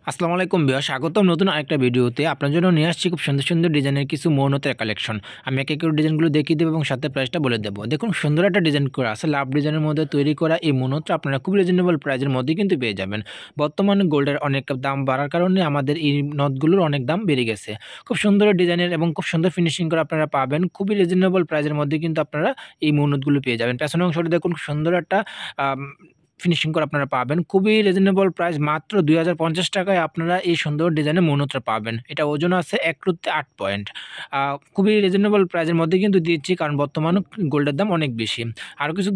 আসসালামু আলাইকুম ভিউয়ার্স, স্বাগতম নতুন আরেকটা ভিডিওতে। আপনার জন্য নিয়ে আসছি খুব সুন্দর সুন্দর ডিজাইনের কিছু মৌনতার কালেকশন। আমি একে একে ডিজাইনগুলো দেখিয়ে দেবো এবং সাথে প্রাইসটা বলে দেবো। দেখুন, সুন্দর একটা ডিজাইন করা আছে, লাভ ডিজাইনের মধ্যে তৈরি করা এই মৌনতা আপনারা খুব রিজনেবল প্রাইসের মধ্যেই কিন্তু পেয়ে যাবেন। বর্তমানে গোল্ডের অনেক দাম বাড়ার কারণে আমাদের এই নথগুলোর অনেক দাম বেড়ে গেছে। খুব সুন্দর ডিজাইনের এবং খুব সুন্দর ফিনিশিং করে আপনারা পাবেন। খুবই রিজনেবল প্রাইসের মধ্যে কিন্তু আপনারা এই মৌনতগুলো পেয়ে যাবেন। পেছনের অংশটা দেখুন, খুব সুন্দর একটা আম ফিনিশিং করে আপনারা পাবেন। খুবই রিজনেবল প্রাইস, মাত্র ৳২,০৫০ টাকায় আপনারা এই সুন্দর ডিজাইনের মৌনতা পাবেন। এটা ওজন আছে ১/৮ পয়েন্ট। খুবই রিজনেবল প্রাইসের মধ্যে কিন্তু দিচ্ছি, কারণ বর্তমানে গোল্ডের দাম অনেক বেশি। আরও কিছু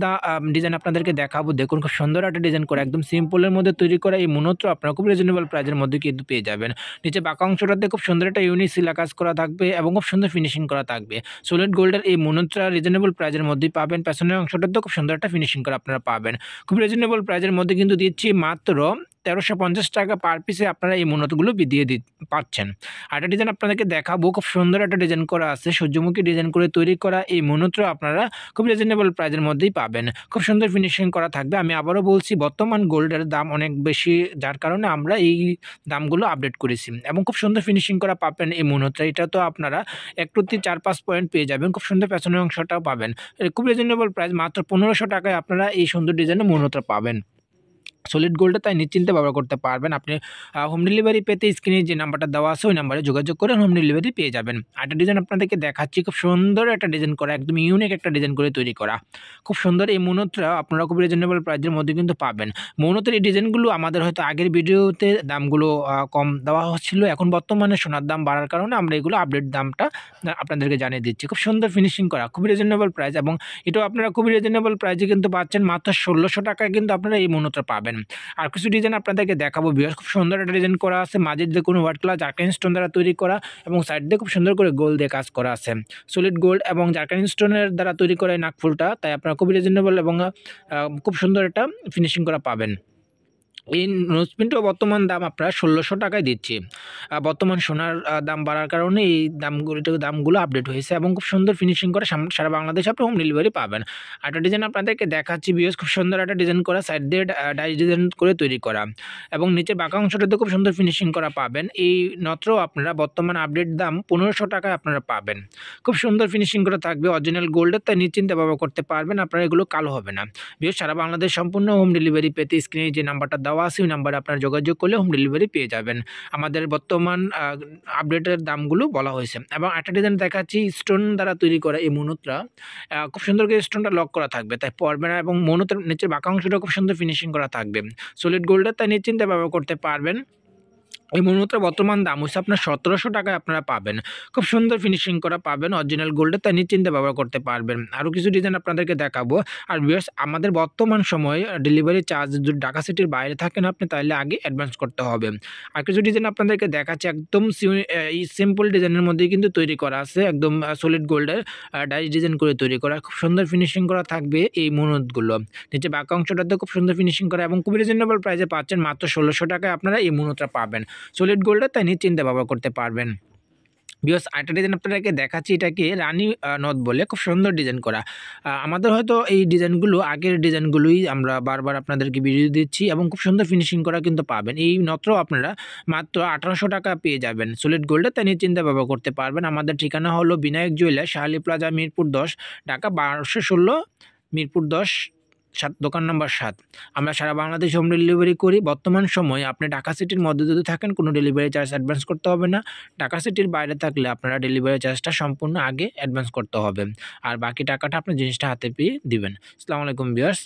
ডিজাইন আপনাদেরকে দেখাবো। দেখুন, খুব সুন্দর একটা ডিজাইন করা, একদম সিম্পলের মধ্যে তৈরি করা এই মৌনতা আপনারা খুব রিজনেবল প্রাইসের মধ্যে কিন্তু পেয়ে যাবেন। নিচে বাঁকা অংশটাতে খুব সুন্দর একটা ইউনিক সিলা কাজ করা থাকবে এবং খুব সুন্দর ফিনিশিং করা থাকবে। সলিড গোল্ডের এই মৌনতা রিজনেবল প্রাইসের মধ্যেই পাবেন। পেছনের অংশটাতেও খুব সুন্দর একটা ফিনিশিং করা আপনারা পাবেন। খুব রিজনেবল প্রাইসের মধ্যে কিন্তু দিচ্ছি, মাত্র ৳১,৩৫০ পার পিসে আপনারা এই মৌনতগুলো দিয়ে পাচ্ছেন। আরেকটা ডিজাইন আপনাদেরকে দেখাবো। খুব সুন্দর একটা ডিজাইন করা আছে, সূর্যমুখী ডিজাইন করে তৈরি করা এই মৌনতা আপনারা খুব রিজনেবল প্রাইসের মধ্যেই পাবেন। খুব সুন্দর ফিনিশিং করা থাকবে। আমি আবারও বলছি, বর্তমান গোল্ডের দাম অনেক বেশি, যার কারণে আমরা এই দামগুলো আপডেট করেছি এবং খুব সুন্দর ফিনিশিং করা পাবেন এই মৌনতা। এটা তো আপনারা একটুতে ৪-৫ পয়েন্ট পেয়ে যাবেন। খুব সুন্দর পেছনের অংশটাও পাবেন। খুব রিজনেবল প্রাইস, মাত্র ৳১৫০০ টাকায় আপনারা এই সুন্দর ডিজাইনের মৌনতা পাবেন। সলিড গোল্ডে তাই নিশ্চিন্তে ব্যবহার করতে পারবেন। আপনি হোম ডেলিভারি পেতে স্ক্রিনে যে নাম্বারটা দেওয়া আছে ওই নাম্বারে যোগাযোগ করে হোম ডেলিভারি পেয়ে যাবেন। আরেকটা ডিজাইন আপনাদেরকে দেখাচ্ছি, খুব সুন্দর একটা ডিজাইন করা, একদম ইউনিক একটা ডিজাইন করে তৈরি করা। খুব সুন্দর এই মৌনতা আপনারা খুব রিজনেবল প্রাইসের মধ্যে কিন্তু পাবেন। মৌনতার এই ডিজাইনগুলো আমাদের হয়তো আগের ভিডিওতে দামগুলো কম দেওয়া হচ্ছিল, এখন বর্তমানে সোনার দাম বাড়ার কারণে আমরা এগুলো আপডেট দামটা আপনাদেরকে জানিয়ে দিচ্ছি। খুব সুন্দর ফিনিশিং করা, খুবই রিজনেবল প্রাইস এবং এটাও আপনারা খুবই রিজনেবল প্রাইসে কিন্তু পাচ্ছেন। মাত্র ৳১৬০০ টাকায় কিন্তু আপনারা এই মৌনতা পাবেন। আর কিছু ডিজাইন আপনাদেরকে দেখাবো ভিউয়ার্স। খুব সুন্দর একটা ডিজাইন করা আছে, মাঝে দেখুন হোয়াইট কালার জারকান স্টোন দ্বারা তৈরি করা এবং সাইড দিয়ে খুব সুন্দর করে গোল্ড দিয়ে কাজ করা আছে। সলিড গোল্ড এবং জারকান স্টোনের দ্বারা তৈরি করা এই নাকফুলটা, তাই আপনারা খুবই রিজনেবল এবং খুব সুন্দর একটা ফিনিশিং করা পাবেন। এই নোজপিনটাও বর্তমান দাম আপনারা ৳১৬০০ টাকায় দিচ্ছি। বর্তমান সোনার দাম বাড়ার কারণে এই দামগুলো আপডেট হয়েছে এবং খুব সুন্দর ফিনিশিং করে সারা বাংলাদেশে আপনি হোম ডেলিভারি পাবেন। আরেকটা ডিজাইন আপনাদেরকে দেখাচ্ছি ভিউয়ার্স। খুব সুন্দর একটা ডিজাইন করা, সাইড দিয়ে ডাইস ডিজাইন করে তৈরি করা এবং নিচের বাঁকা অংশটাতে খুব সুন্দর ফিনিশিং করা পাবেন। এই নথটাও আপনারা বর্তমান আপডেট দাম ৳১৫০০ টাকায় আপনারা পাবেন। খুব সুন্দর ফিনিশিং করা থাকবে, অরিজিনাল গোল্ডের, তাই নিশ্চিন্তে ব্যবহার করতে পারবেন। আপনারা এগুলো কালো হবে না। ভিউয়ার্স, সারা বাংলাদেশ সম্পূর্ণ হোম ডেলিভারি পেতে স্ক্রিনে যে নাম্বারটা দেওয়া আছে ওই নাম্বারে আপনারা যোগাযোগ করলে হোম ডেলিভারি পেয়ে যাবেন। আমাদের বর্তমান আপডেটের দামগুলো বলা হয়েছে। এবং একটা ডিজাইন দেখাচ্ছি, স্টোন দ্বারা তৈরি করা এই মৌনতা। খুব সুন্দর করে স্টোনটা লক করা থাকবে, তাই পড়বে না এবং মৌনতার নিচের বাঁকা অংশটা খুব সুন্দর ফিনিশিং করা থাকবে। সলিড গোল্ডের, তাই নিশ্চিন্তে ব্যবহার করতে পারবেন। এই মৌনতার বর্তমান দাম হচ্ছে আপনার ৳১৭০০ টাকায় আপনারা পাবেন। খুব সুন্দর ফিনিশিং করা পাবেন, অরিজিনাল গোল্ডের, তাই নিশ্চিন্তে ব্যবহার করতে পারবেন। আরও কিছু ডিজাইন আপনাদেরকে দেখাবো। আর ভিউয়ার্স, আমাদের বর্তমান সময়ে ডেলিভারি চার্জ যদি ঢাকা সিটির বাইরে থাকেন আপনি, তাহলে আগে অ্যাডভান্স করতে হবে। আর কিছু ডিজাইন আপনাদেরকে দেখাচ্ছি, একদম এই সিম্পল ডিজাইনের মধ্যেই কিন্তু তৈরি করা আছে, একদম সলিড গোল্ডের ডাইস ডিজাইন করে তৈরি করা। খুব সুন্দর ফিনিশিং করা থাকবে এই মৌনতগুলো। নিচে বাঁকা অংশটাতে খুব সুন্দর ফিনিশিং করা এবং খুবই রিজনেবল প্রাইসে পাচ্ছেন। মাত্র ষোলোশো টাকায় আপনারা এই মৌনতা পাবেন। সলিড গোল্ডের, তাই নিশ্চিন্তে ব্যবহার করতে পারবেন। ভিউয়ার্স, আরেকটা ডিজাইন আপনাদেরকে দেখাচ্ছি, এটাকে রানী নথ বলে, খুব সুন্দর ডিজাইন করা। আমাদের হয়তো এই ডিজাইনগুলো আগের ডিজাইনগুলোই আমরা বারবার আপনাদেরকে ভিডিও দিচ্ছি এবং খুব সুন্দর ফিনিশিং করা কিন্তু পাবেন। এই নথটাও আপনারা মাত্র ৳১৮০০ টাকা পেয়ে যাবেন সলিড গোল্ডে, তাই নিশ্চিন্তে ব্যবহার করতে পারবেন। আমাদের ঠিকানা হলো বিনায়ক জুয়েলার্স, শাহালি প্লাজা, মিরপুর ১০, ঢাকা ১২১৬, মিরপুর ১০, দোকান নম্বর ৭। আমরা সারা বাংলাদেশ হোম ডেলিভারি করি। বর্তমান সময়ে আপনি ঢাকা সিটির মধ্যে যদি থাকেন, কোনো ডেলিভারি চার্জ অ্যাডভান্স করতে হবে না। ঢাকা সিটির বাইরে থাকলে আপনারা ডেলিভারি চার্জটা সম্পূর্ণ আগে অ্যাডভান্স করতে হবে, আর বাকি টাকাটা আপনি জিনিসটা হাতে পেয়ে দিবেন। আসসালামু আলাইকুম ভিউয়ার্স।